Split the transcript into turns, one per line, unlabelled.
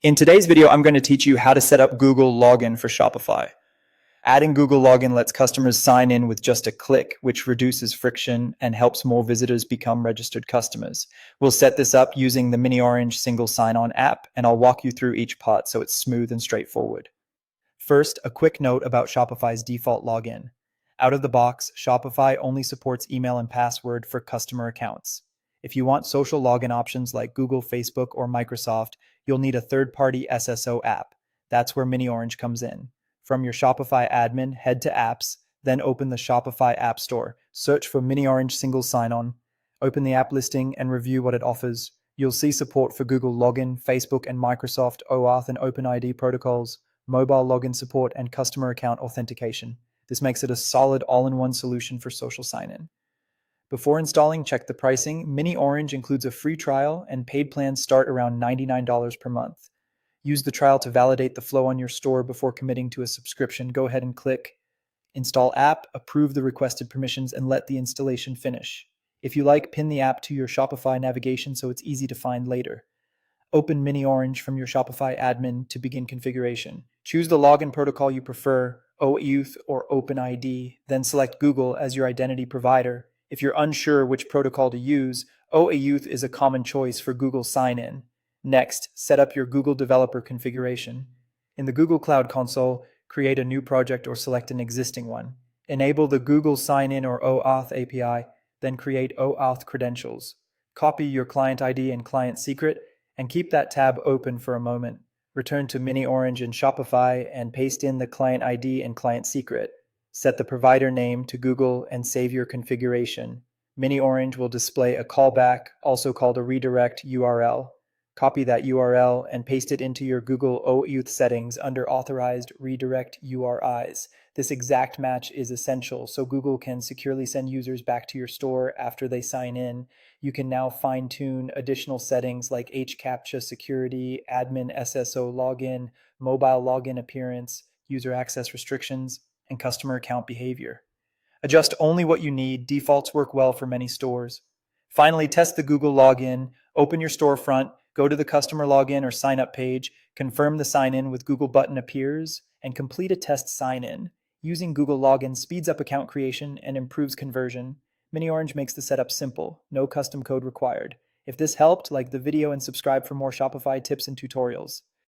In today's video, I'm going to teach you how to set up Google login for Shopify. Adding Google login lets customers sign in with just a click, which reduces friction and helps more visitors become registered customers. We'll set this up using the Mini Orange single sign-on app, and I'll walk you through each part so it's smooth and straightforward. First, a quick note about Shopify's default login. Out of the box, Shopify only supports email and password for customer accounts. If you want social login options like Google, Facebook, or Microsoft, you'll need a third-party SSO app. That's where Mini Orange comes in. From your Shopify admin, head to Apps, then open the Shopify App Store. Search for Mini Orange Single Sign-On. Open the app listing and review what it offers. You'll see support for Google Login, Facebook and Microsoft OAuth and OpenID protocols, mobile login support, and customer account authentication. This makes it a solid all-in-one solution for social sign-in. Before installing, check the pricing. Mini Orange includes a free trial, and paid plans start around $99 per month. Use the trial to validate the flow on your store before committing to a subscription. Go ahead and click Install App, approve the requested permissions, and let the installation finish. If you like, pin the app to your Shopify navigation so it's easy to find later. Open Mini Orange from your Shopify admin to begin configuration. Choose the login protocol you prefer, oauth or OpenID, then select Google as your identity provider. If you're unsure which protocol to use, oauth is a common choice for Google sign-in. Next, set up your Google developer configuration. In the Google Cloud Console, create a new project or select an existing one. Enable the Google Sign-in or OAuth API, then create OAuth credentials. Copy your client ID and client secret, and keep that tab open for a moment. Return to Mini Orange in Shopify and paste in the client ID and client secret. Set the provider name to Google and save your configuration. Mini Orange will display a callback, also called a redirect URL. Copy that URL and paste it into your Google oauth settings under Authorized Redirect URIs. This exact match is essential so Google can securely send users back to your store after they sign in. You can now fine-tune additional settings like HCAPTCHA security, admin SSO login, mobile login appearance, user access restrictions, and customer account behavior. Adjust only what you need. Defaults work well for many stores. Finally, test the Google login. Open your storefront, go to the customer login or sign up page, confirm the sign in with Google button appears, and complete a test sign in. Using Google login speeds up account creation and improves conversion. Mini Orange makes the setup simple, no custom code required. If this helped, like the video and subscribe for more Shopify tips and tutorials.